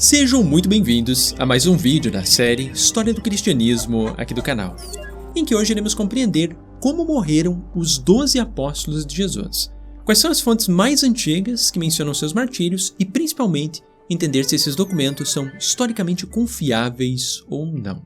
Sejam muito bem-vindos a mais um vídeo da série História do Cristianismo aqui do canal, em que hoje iremos compreender como morreram os 12 apóstolos de Jesus, quais são as fontes mais antigas que mencionam seus martírios e, principalmente, entender se esses documentos são historicamente confiáveis ou não.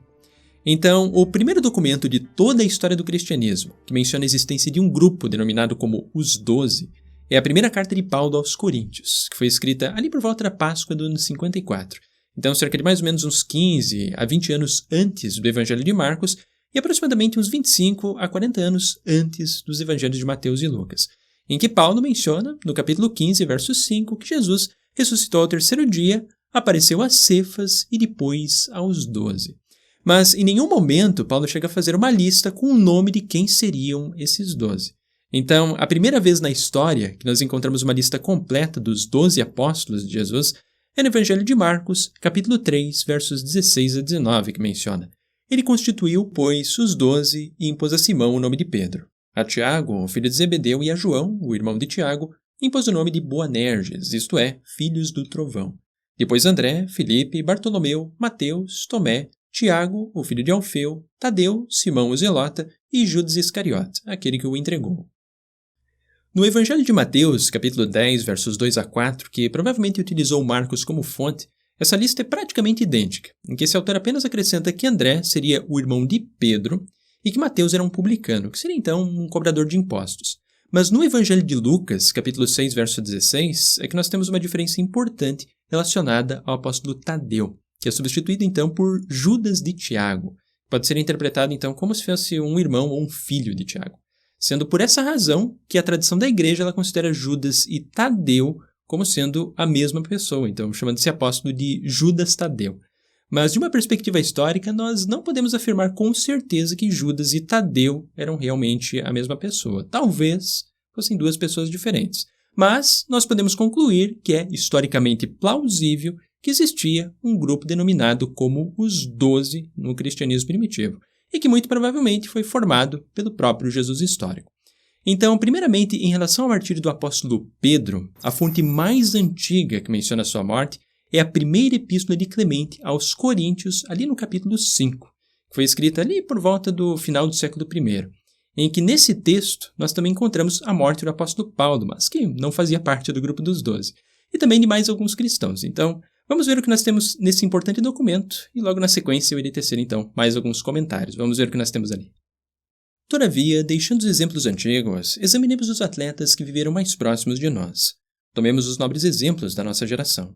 Então, o primeiro documento de toda a história do cristianismo, que menciona a existência de um grupo denominado como os 12, é a primeira carta de Paulo aos Coríntios, que foi escrita ali por volta da Páscoa do ano 54. Então, cerca de mais ou menos uns 15 a 20 anos antes do Evangelho de Marcos e aproximadamente uns 25 a 40 anos antes dos Evangelhos de Mateus e Lucas, em que Paulo menciona, no capítulo 15, verso 5, que Jesus ressuscitou ao terceiro dia, apareceu a Cefas e depois aos 12. Mas em nenhum momento Paulo chega a fazer uma lista com o nome de quem seriam esses 12. Então, a primeira vez na história que nós encontramos uma lista completa dos 12 apóstolos de Jesus é no Evangelho de Marcos, capítulo 3, versos 16 a 19, que menciona: Ele constituiu, pois, os 12 e impôs a Simão o nome de Pedro. A Tiago, o filho de Zebedeu, e a João, o irmão de Tiago, impôs o nome de Boanerges, isto é, filhos do trovão. Depois André, Filipe, Bartolomeu, Mateus, Tomé, Tiago, o filho de Alfeu, Tadeu, Simão o Zelota e Judas Iscariote, aquele que o entregou. No Evangelho de Mateus, capítulo 10, versos 2 a 4, que provavelmente utilizou Marcos como fonte, essa lista é praticamente idêntica, em que esse autor apenas acrescenta que André seria o irmão de Pedro e que Mateus era um publicano, que seria então um cobrador de impostos. Mas no Evangelho de Lucas, capítulo 6, verso 16, é que nós temos uma diferença importante relacionada ao apóstolo Tadeu, que é substituído então por Judas de Tiago. Pode ser interpretado então como se fosse um irmão ou um filho de Tiago. Sendo por essa razão que a tradição da igreja ela considera Judas e Tadeu como sendo a mesma pessoa, então chamando esse apóstolo de Judas Tadeu. Mas de uma perspectiva histórica, nós não podemos afirmar com certeza que Judas e Tadeu eram realmente a mesma pessoa. Talvez fossem duas pessoas diferentes. Mas nós podemos concluir que é historicamente plausível que existia um grupo denominado como os 12 no cristianismo primitivo, e que muito provavelmente foi formado pelo próprio Jesus histórico. Então, primeiramente, em relação ao martírio do apóstolo Pedro, a fonte mais antiga que menciona sua morte é a primeira epístola de Clemente aos Coríntios, ali no capítulo 5, que foi escrita ali por volta do final do século I, em que nesse texto nós também encontramos a morte do apóstolo Paulo, mas que não fazia parte do grupo dos 12, e também de mais alguns cristãos. Então, vamos ver o que nós temos nesse importante documento e logo na sequência eu irei tecer então mais alguns comentários. Vamos ver o que nós temos ali. Todavia, deixando os exemplos antigos, examinemos os atletas que viveram mais próximos de nós. Tomemos os nobres exemplos da nossa geração.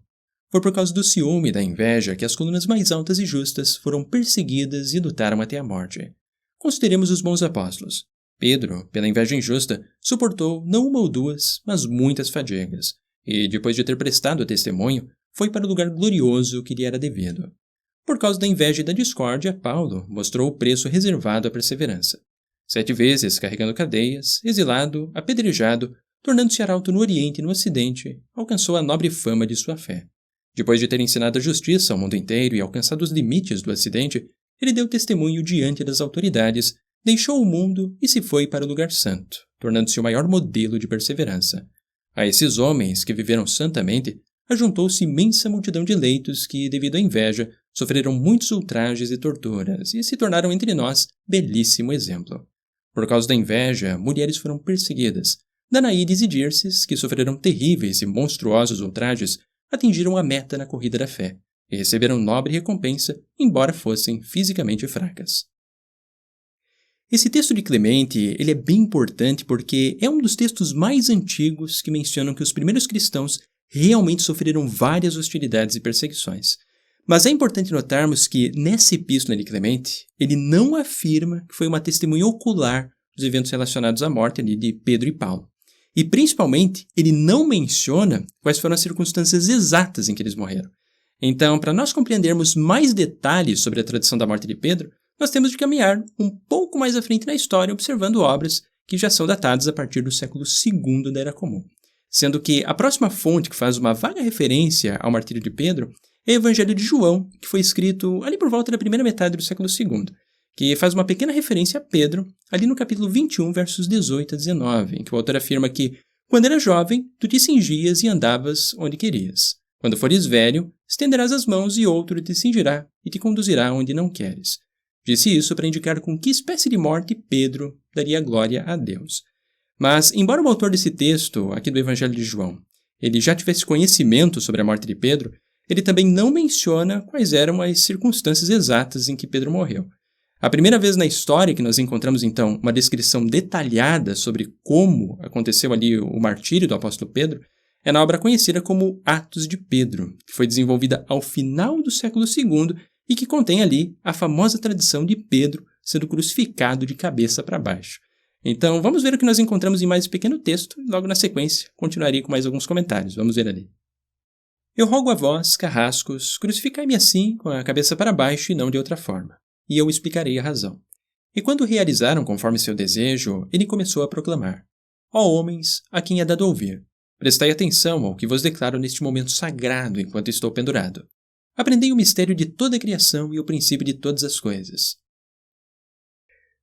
Foi por causa do ciúme e da inveja que as colunas mais altas e justas foram perseguidas e lutaram até a morte. Consideremos os bons apóstolos. Pedro, pela inveja injusta, suportou não uma ou duas, mas muitas fadigas, e depois de ter prestado testemunho, foi para o lugar glorioso que lhe era devido. Por causa da inveja e da discórdia, Paulo mostrou o preço reservado à perseverança. 7 vezes carregando cadeias, exilado, apedrejado, tornando-se arauto no Oriente e no Ocidente, alcançou a nobre fama de sua fé. Depois de ter ensinado a justiça ao mundo inteiro e alcançado os limites do Ocidente, ele deu testemunho diante das autoridades, deixou o mundo e se foi para o lugar santo, tornando-se o maior modelo de perseverança. A esses homens que viveram santamente, ajuntou-se imensa multidão de eleitos que, devido à inveja, sofreram muitos ultrajes e torturas e se tornaram entre nós belíssimo exemplo. Por causa da inveja, mulheres foram perseguidas. Danaídes e Dirces, que sofreram terríveis e monstruosos ultrajes, atingiram a meta na corrida da fé e receberam nobre recompensa, embora fossem fisicamente fracas. Esse texto de Clemente ele é bem importante porque é um dos textos mais antigos que mencionam que os primeiros cristãos realmente sofreram várias hostilidades e perseguições. Mas é importante notarmos que, nessa epístola de Clemente, ele não afirma que foi uma testemunha ocular dos eventos relacionados à morte de Pedro e Paulo. E, principalmente, ele não menciona quais foram as circunstâncias exatas em que eles morreram. Então, para nós compreendermos mais detalhes sobre a tradição da morte de Pedro, nós temos de caminhar um pouco mais à frente na história, observando obras que já são datadas a partir do século II da Era Comum. Sendo que a próxima fonte que faz uma vaga referência ao martírio de Pedro é o Evangelho de João, que foi escrito ali por volta da primeira metade do século II, que faz uma pequena referência a Pedro, ali no capítulo 21, versos 18 a 19, em que o autor afirma que, quando era jovem, tu te cingias e andavas onde querias. Quando fores velho, estenderás as mãos e outro te cingirá e te conduzirá onde não queres. Disse isso para indicar com que espécie de morte Pedro daria glória a Deus. Mas, embora o autor desse texto, aqui do Evangelho de João, ele já tivesse conhecimento sobre a morte de Pedro, ele também não menciona quais eram as circunstâncias exatas em que Pedro morreu. A primeira vez na história que nós encontramos, então, uma descrição detalhada sobre como aconteceu ali o martírio do apóstolo Pedro, é na obra conhecida como Atos de Pedro, que foi desenvolvida ao final do século II e que contém ali a famosa tradição de Pedro sendo crucificado de cabeça para baixo. Então, vamos ver o que nós encontramos em mais um pequeno texto e logo na sequência continuarei com mais alguns comentários. Vamos ver ali. Eu rogo a vós, carrascos, crucificai-me assim, com a cabeça para baixo e não de outra forma. E eu explicarei a razão. E quando realizaram conforme seu desejo, ele começou a proclamar: Ó homens, a quem é dado ouvir, prestai atenção ao que vos declaro neste momento sagrado enquanto estou pendurado. Aprendei o mistério de toda a criação e o princípio de todas as coisas.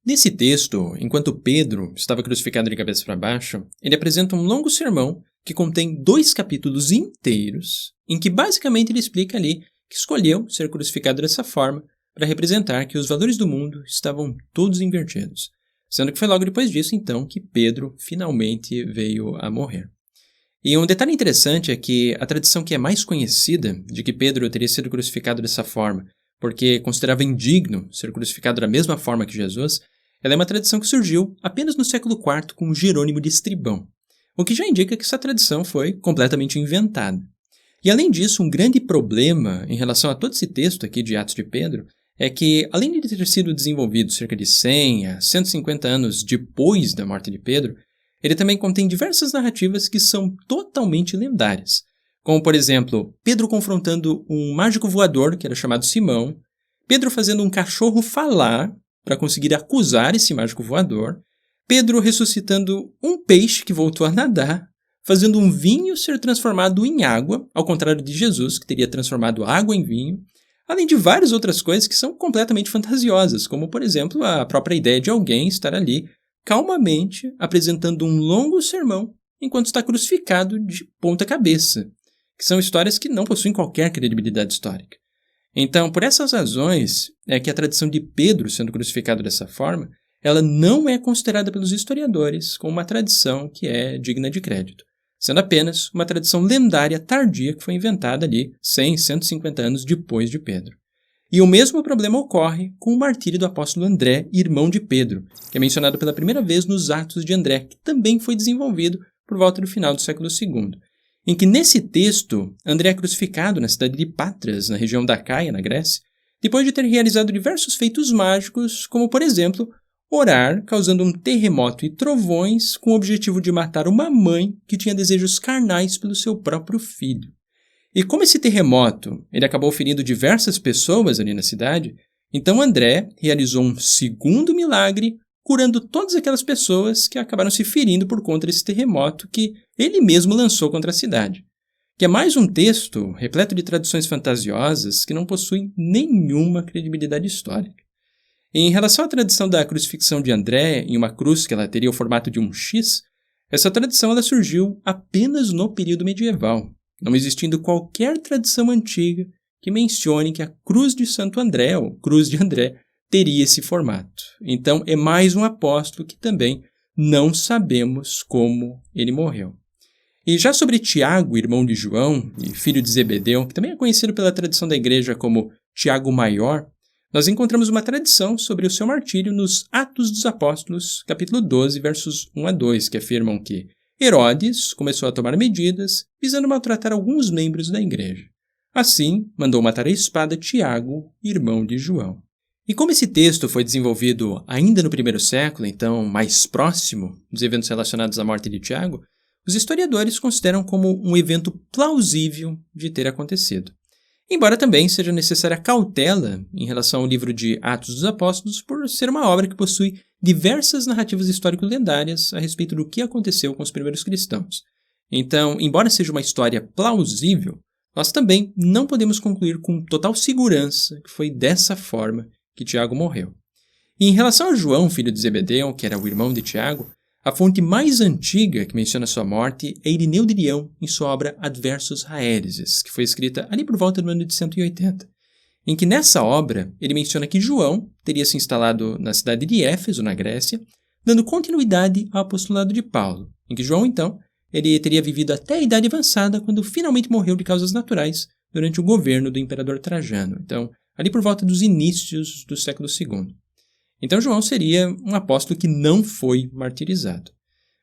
Nesse texto, enquanto Pedro estava crucificado de cabeça para baixo, ele apresenta um longo sermão que contém 2 capítulos inteiros, em que basicamente ele explica ali que escolheu ser crucificado dessa forma para representar que os valores do mundo estavam todos invertidos, sendo que foi logo depois disso, então, que Pedro finalmente veio a morrer. E um detalhe interessante é que a tradição que é mais conhecida de que Pedro teria sido crucificado dessa forma, porque considerava indigno ser crucificado da mesma forma que Jesus, ela é uma tradição que surgiu apenas no século IV com Jerônimo de Estribão, o que já indica que essa tradição foi completamente inventada. E além disso, um grande problema em relação a todo esse texto aqui de Atos de Pedro é que, além de ter sido desenvolvido cerca de 100 a 150 anos depois da morte de Pedro, ele também contém diversas narrativas que são totalmente lendárias, como, por exemplo, Pedro confrontando um mágico voador, que era chamado Simão, Pedro fazendo um cachorro falar para conseguir acusar esse mágico voador, Pedro ressuscitando um peixe que voltou a nadar, fazendo um vinho ser transformado em água, ao contrário de Jesus, que teria transformado água em vinho, além de várias outras coisas que são completamente fantasiosas, como, por exemplo, a própria ideia de alguém estar ali calmamente apresentando um longo sermão enquanto está crucificado de ponta cabeça, que são histórias que não possuem qualquer credibilidade histórica. Então, por essas razões, é que a tradição de Pedro sendo crucificado dessa forma, ela não é considerada pelos historiadores como uma tradição que é digna de crédito, sendo apenas uma tradição lendária tardia que foi inventada ali 100, 150 anos depois de Pedro. E o mesmo problema ocorre com o martírio do apóstolo André, irmão de Pedro, que é mencionado pela primeira vez nos Atos de André, que também foi desenvolvido por volta do final do século II, em que nesse texto, André é crucificado na cidade de Patras, na região da Caia, na Grécia, depois de ter realizado diversos feitos mágicos, como, por exemplo, orar causando um terremoto e trovões com o objetivo de matar uma mãe que tinha desejos carnais pelo seu próprio filho. E como esse terremoto ele acabou ferindo diversas pessoas ali na cidade, então André realizou um segundo milagre, curando todas aquelas pessoas que acabaram se ferindo por conta desse terremoto que ele mesmo lançou contra a cidade. Que é mais um texto repleto de tradições fantasiosas que não possuem nenhuma credibilidade histórica. Em relação à tradição da crucifixão de André em uma cruz que ela teria o formato de um X, essa tradição ela surgiu apenas no período medieval, não existindo qualquer tradição antiga que mencione que a cruz de Santo André, ou cruz de André, teria esse formato. Então, é mais um apóstolo que também não sabemos como ele morreu. E já sobre Tiago, irmão de João e filho de Zebedeu, que também é conhecido pela tradição da igreja como Tiago Maior, nós encontramos uma tradição sobre o seu martírio nos Atos dos Apóstolos, capítulo 12, versos 1 a 2, que afirmam que Herodes começou a tomar medidas visando maltratar alguns membros da igreja. Assim, mandou matar a espada Tiago, irmão de João. E como esse texto foi desenvolvido ainda no primeiro século, então mais próximo dos eventos relacionados à morte de Tiago, os historiadores consideram como um evento plausível de ter acontecido. Embora também seja necessária cautela em relação ao livro de Atos dos Apóstolos por ser uma obra que possui diversas narrativas histórico-lendárias a respeito do que aconteceu com os primeiros cristãos. Então, embora seja uma história plausível, nós também não podemos concluir com total segurança que foi dessa forma que Tiago morreu. E em relação a João, filho de Zebedeu, que era o irmão de Tiago, A fonte mais antiga que menciona sua morte é Irineu de Leão em sua obra Adversus Haereses, que foi escrita ali por volta do ano de 180, em que nessa obra ele menciona que João teria se instalado na cidade de Éfeso, na Grécia, dando continuidade ao apostolado de Paulo, em que João, então, ele teria vivido até a idade avançada quando finalmente morreu de causas naturais durante o governo do imperador Trajano, então, ali por volta dos inícios do século II. Então João seria um apóstolo que não foi martirizado.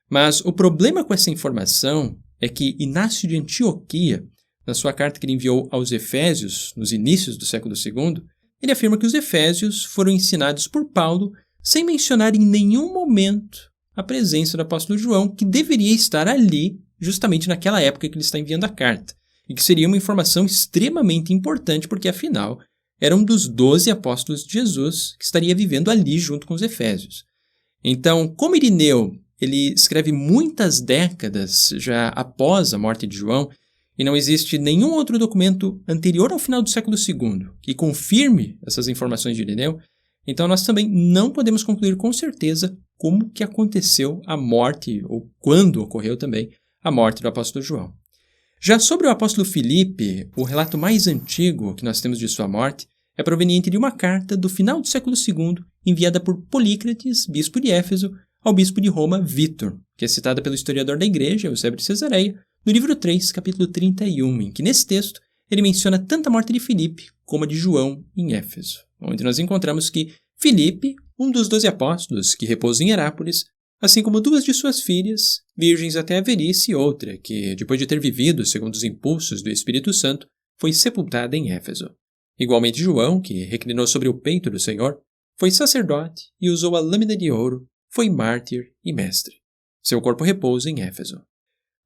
Mas o problema com essa informação é que Inácio de Antioquia, na sua carta que ele enviou aos Efésios, nos inícios do século II, ele afirma que os Efésios foram ensinados por Paulo sem mencionar em nenhum momento a presença do apóstolo João, que deveria estar ali justamente naquela época que ele está enviando a carta, e que seria uma informação extremamente importante porque, afinal, era um dos 12 apóstolos de Jesus que estaria vivendo ali junto com os Efésios. Então, como Irineu ele escreve muitas décadas já após a morte de João, e não existe nenhum outro documento anterior ao final do século II que confirme essas informações de Irineu, então nós também não podemos concluir com certeza como que aconteceu a morte, ou quando ocorreu também, a morte do apóstolo João. Já sobre o apóstolo Filipe, o relato mais antigo que nós temos de sua morte é proveniente de uma carta do final do século II, enviada por Polícrates, bispo de Éfeso, ao bispo de Roma, Vítor, que é citada pelo historiador da igreja, Eusébio de Cesareia, no livro 3, capítulo 31, em que nesse texto ele menciona tanto a morte de Filipe como a de João em Éfeso, onde nós encontramos que Filipe, um dos 12 apóstolos que repousa em Herápolis, assim como 2 de suas filhas, virgens até a velhice, e outra, que, depois de ter vivido segundo os impulsos do Espírito Santo, foi sepultada em Éfeso. Igualmente João, que reclinou sobre o peito do Senhor, foi sacerdote e usou a lâmina de ouro, foi mártir e mestre. Seu corpo repousa em Éfeso.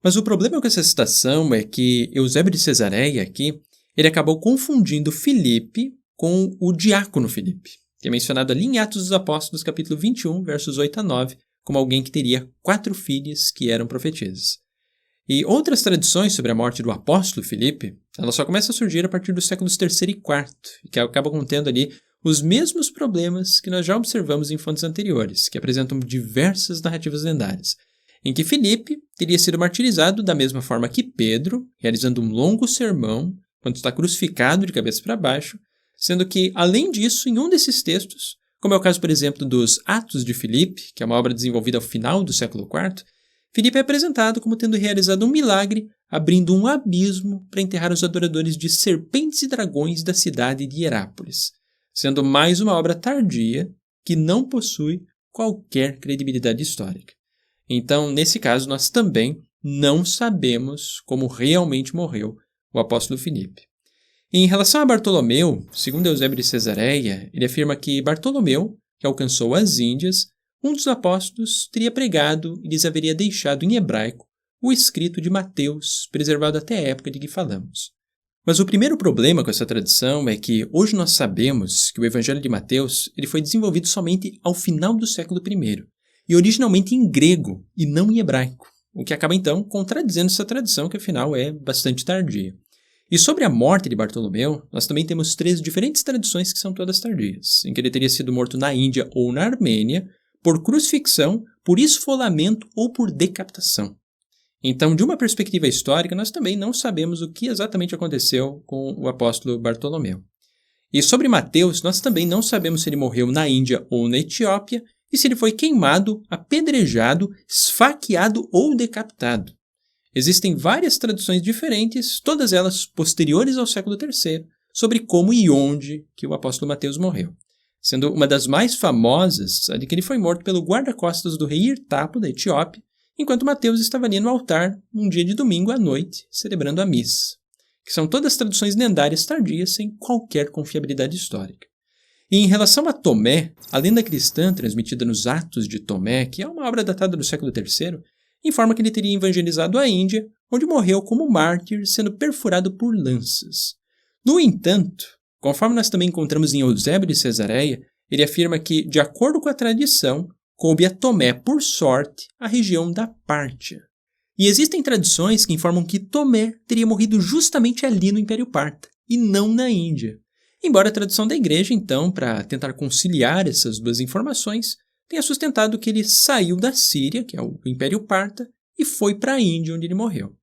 Mas o problema com essa citação é que Eusébio de Cesareia aqui, ele acabou confundindo Filipe com o diácono Filipe, que é mencionado ali em Atos dos Apóstolos, capítulo 21, versos 8 a 9, como alguém que teria 4 filhas que eram profetisas. E outras tradições sobre a morte do apóstolo Filipe, ela só começa a surgir a partir dos séculos III e IV, e que acaba contendo ali os mesmos problemas que nós já observamos em fontes anteriores, que apresentam diversas narrativas lendárias, em que Filipe teria sido martirizado da mesma forma que Pedro, realizando um longo sermão, quando está crucificado de cabeça para baixo, sendo que, além disso, em um desses textos, como é o caso, por exemplo, dos Atos de Filipe, que é uma obra desenvolvida ao final do século IV, Filipe é apresentado como tendo realizado um milagre, abrindo um abismo para enterrar os adoradores de serpentes e dragões da cidade de Herápolis, sendo mais uma obra tardia que não possui qualquer credibilidade histórica. Então, nesse caso, nós também não sabemos como realmente morreu o apóstolo Filipe. Em relação a Bartolomeu, segundo Eusébio de Cesareia, ele afirma que Bartolomeu, que alcançou as Índias, um dos apóstolos teria pregado e lhes haveria deixado em hebraico o escrito de Mateus, preservado até a época de que falamos. Mas o primeiro problema com essa tradição é que hoje nós sabemos que o Evangelho de Mateus ele foi desenvolvido somente ao final do século I, e originalmente em grego e não em hebraico, o que acaba então contradizendo essa tradição que afinal é bastante tardia. E sobre a morte de Bartolomeu, nós também temos 3 diferentes tradições que são todas tardias, em que ele teria sido morto na Índia ou na Armênia, por crucifixão, por esfolamento ou por decapitação. Então, de uma perspectiva histórica, nós também não sabemos o que exatamente aconteceu com o apóstolo Bartolomeu. E sobre Mateus, nós também não sabemos se ele morreu na Índia ou na Etiópia, e se ele foi queimado, apedrejado, esfaqueado ou decapitado. Existem várias traduções diferentes, todas elas posteriores ao século III, sobre como e onde que o apóstolo Mateus morreu, sendo uma das mais famosas a de que ele foi morto pelo guarda-costas do rei Irtapo, da Etiópia, enquanto Mateus estava ali no altar, um dia de domingo à noite, celebrando a missa, que são todas traduções lendárias tardias sem qualquer confiabilidade histórica. E em relação a Tomé, a lenda cristã transmitida nos Atos de Tomé, que é uma obra datada do século III, informa que ele teria evangelizado a Índia, onde morreu como mártir, sendo perfurado por lanças. No entanto, conforme nós também encontramos em Eusébio de Cesareia, ele afirma que, de acordo com a tradição, coube a Tomé, por sorte, a região da Pártia. E existem tradições que informam que Tomé teria morrido justamente ali no Império Parta, e não na Índia. Embora a tradição da igreja, então, para tentar conciliar essas duas informações, tenha sustentado que ele saiu da Síria, que é o Império Parta, e foi para a Índia, onde ele morreu.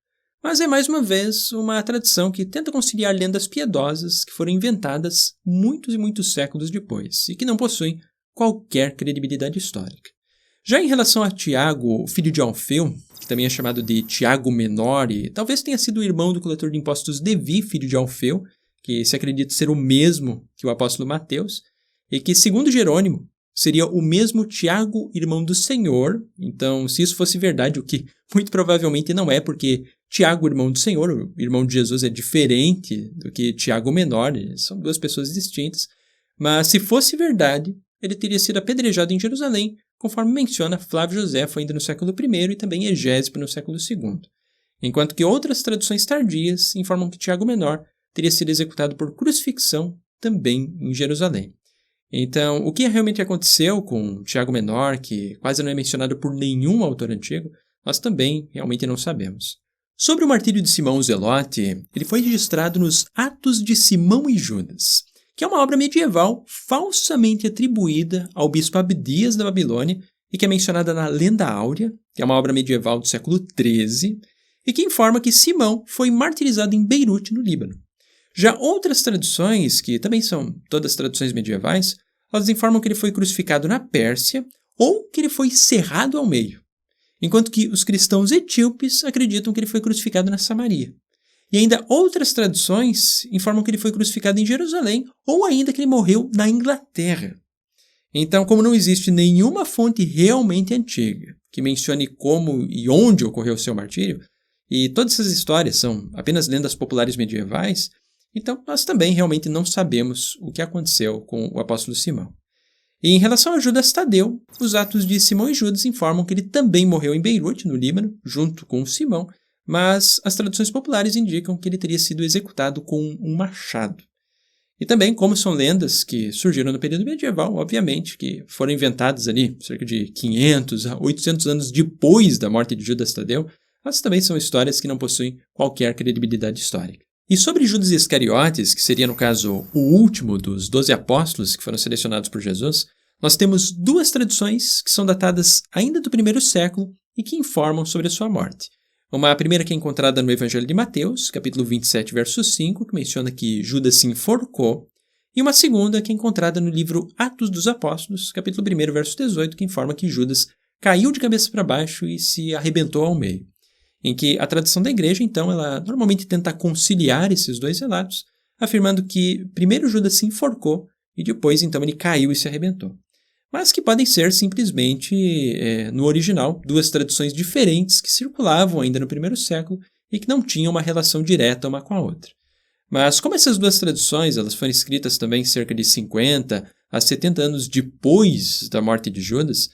Mas é mais uma vez uma tradição que tenta conciliar lendas piedosas que foram inventadas muitos e muitos séculos depois e que não possuem qualquer credibilidade histórica. Já em relação a Tiago, filho de Alfeu, que também é chamado de Tiago Menor e talvez tenha sido o irmão do coletor de impostos Levi, filho de Alfeu, que se acredita ser o mesmo que o apóstolo Mateus, e que, segundo Jerônimo, seria o mesmo Tiago, irmão do Senhor. Então, se isso fosse verdade, o que muito provavelmente não é, porque Tiago, irmão do Senhor, o irmão de Jesus, é diferente do que Tiago Menor, são duas pessoas distintas. Mas se fosse verdade, ele teria sido apedrejado em Jerusalém, conforme menciona Flávio Joséfo ainda no século I e também Egésimo no século II. Enquanto que outras traduções tardias informam que Tiago Menor teria sido executado por crucifixão também em Jerusalém. Então, o que realmente aconteceu com Tiago Menor, que quase não é mencionado por nenhum autor antigo, nós também realmente não sabemos. Sobre o martírio de Simão o Zelote, ele foi registrado nos Atos de Simão e Judas, que é uma obra medieval falsamente atribuída ao bispo Abdias da Babilônia e que é mencionada na Lenda Áurea, que é uma obra medieval do século XIII, e que informa que Simão foi martirizado em Beirute, no Líbano. Já outras traduções, que também são todas traduções medievais, elas informam que ele foi crucificado na Pérsia ou que ele foi cerrado ao meio, enquanto que os cristãos etíopes acreditam que ele foi crucificado na Samaria. E ainda outras traduções informam que ele foi crucificado em Jerusalém ou ainda que ele morreu na Inglaterra. Então, como não existe nenhuma fonte realmente antiga que mencione como e onde ocorreu o seu martírio, e todas essas histórias são apenas lendas populares medievais, então nós também realmente não sabemos o que aconteceu com o apóstolo Simão. E em relação a Judas Tadeu, os Atos de Simão e Judas informam que ele também morreu em Beirute, no Líbano, junto com Simão, mas as traduções populares indicam que ele teria sido executado com um machado. E também, como são lendas que surgiram no período medieval, obviamente, que foram inventadas ali cerca de 500 a 800 anos depois da morte de Judas Tadeu, elas também são histórias que não possuem qualquer credibilidade histórica. E sobre Judas Iscariotes, que seria, no caso, o último dos 12 apóstolos que foram selecionados por Jesus, nós temos duas tradições que são datadas ainda do primeiro século e que informam sobre a sua morte. Uma primeira que é encontrada no Evangelho de Mateus, capítulo 27, verso 5, que menciona que Judas se enforcou, e uma segunda que é encontrada no livro Atos dos Apóstolos, capítulo 1, verso 18, que informa que Judas caiu de cabeça para baixo e se arrebentou ao meio. Em que a tradição da igreja, então, ela normalmente tenta conciliar esses dois relatos, afirmando que primeiro Judas se enforcou e depois, então, ele caiu e se arrebentou. Mas que podem ser simplesmente, no original, duas tradições diferentes que circulavam ainda no primeiro século e que não tinham uma relação direta uma com a outra. Mas como essas duas tradições elas foram escritas também cerca de 50 a 70 anos depois da morte de Judas,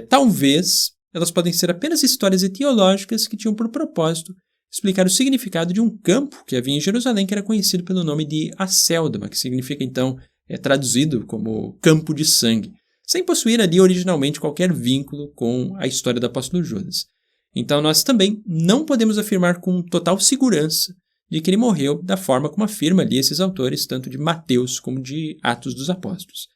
talvez elas podem ser apenas histórias etiológicas que tinham por propósito explicar o significado de um campo que havia em Jerusalém que era conhecido pelo nome de Acéldama, que significa então, traduzido como campo de sangue, sem possuir ali originalmente qualquer vínculo com a história do apóstolo Judas. Então nós também não podemos afirmar com total segurança de que ele morreu da forma como afirma ali esses autores, tanto de Mateus como de Atos dos Apóstolos.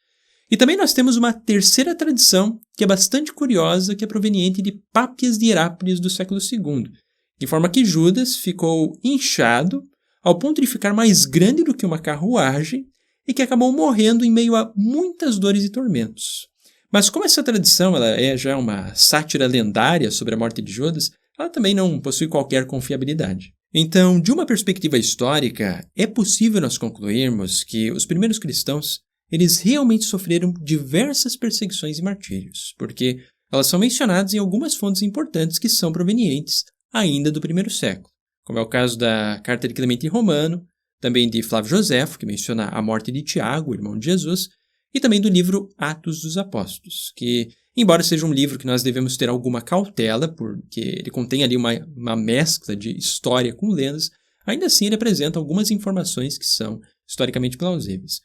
E também nós temos uma terceira tradição que é bastante curiosa, que é proveniente de Pápias de Herápolis do século II, que informa que Judas ficou inchado ao ponto de ficar mais grande do que uma carruagem e que acabou morrendo em meio a muitas dores e tormentos. Mas como essa tradição ela é já uma sátira lendária sobre a morte de Judas, ela também não possui qualquer confiabilidade. Então, de uma perspectiva histórica, é possível nós concluirmos que os primeiros cristãos eles realmente sofreram diversas perseguições e martírios, porque elas são mencionadas em algumas fontes importantes que são provenientes ainda do primeiro século, como é o caso da Carta de Clemente Romano, também de Flávio Joséfo, que menciona a morte de Tiago, irmão de Jesus, e também do livro Atos dos Apóstolos, que, embora seja um livro que nós devemos ter alguma cautela, porque ele contém ali uma mescla de história com lendas, ainda assim ele apresenta algumas informações que são historicamente plausíveis.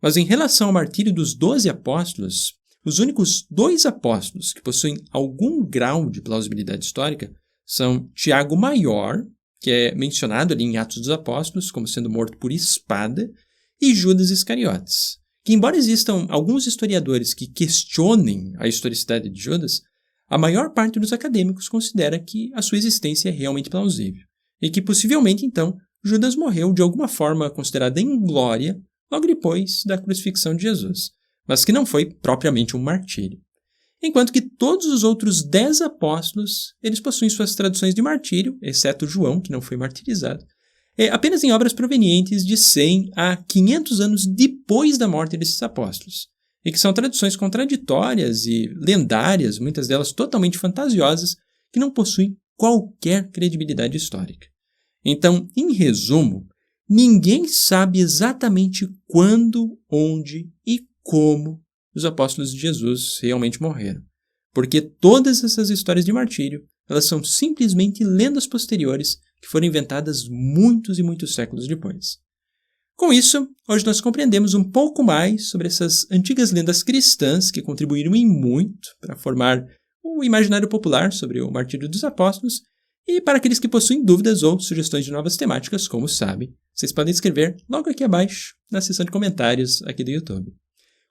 Mas em relação ao martírio dos 12 apóstolos, os únicos 2 apóstolos que possuem algum grau de plausibilidade histórica são Tiago Maior, que é mencionado ali em Atos dos Apóstolos como sendo morto por espada, e Judas Iscariotes, que, embora existam alguns historiadores que questionem a historicidade de Judas, a maior parte dos acadêmicos considera que a sua existência é realmente plausível, e que possivelmente, então, Judas morreu de alguma forma considerada inglória logo depois da crucifixão de Jesus, mas que não foi propriamente um martírio. Enquanto que todos os outros 10 apóstolos, eles possuem suas traduções de martírio, exceto João, que não foi martirizado, apenas em obras provenientes de 100 a 500 anos depois da morte desses apóstolos, e que são traduções contraditórias e lendárias, muitas delas totalmente fantasiosas, que não possuem qualquer credibilidade histórica. Então, em resumo, ninguém sabe exatamente quando, onde e como os apóstolos de Jesus realmente morreram, porque todas essas histórias de martírio, elas são simplesmente lendas posteriores que foram inventadas muitos e muitos séculos depois. Com isso, hoje nós compreendemos um pouco mais sobre essas antigas lendas cristãs que contribuíram em muito para formar o imaginário popular sobre o martírio dos apóstolos. E para aqueles que possuem dúvidas ou sugestões de novas temáticas, como sabem, vocês podem escrever logo aqui abaixo na seção de comentários aqui do YouTube.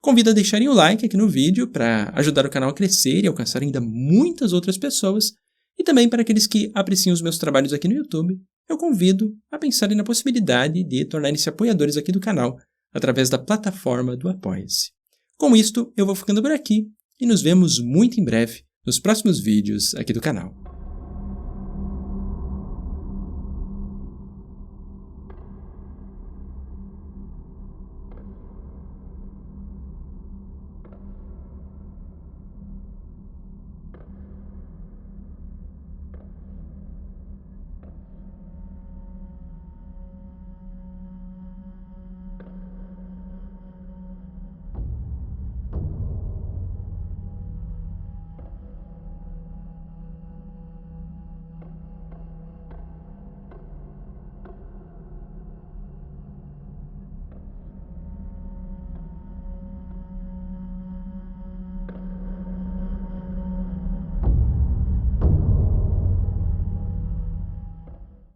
Convido a deixarem o like aqui no vídeo para ajudar o canal a crescer e alcançar ainda muitas outras pessoas. E também para aqueles que apreciam os meus trabalhos aqui no YouTube, eu convido a pensarem na possibilidade de tornarem-se apoiadores aqui do canal através da plataforma do Apoia-se. Com isto, eu vou ficando por aqui e nos vemos muito em breve nos próximos vídeos aqui do canal.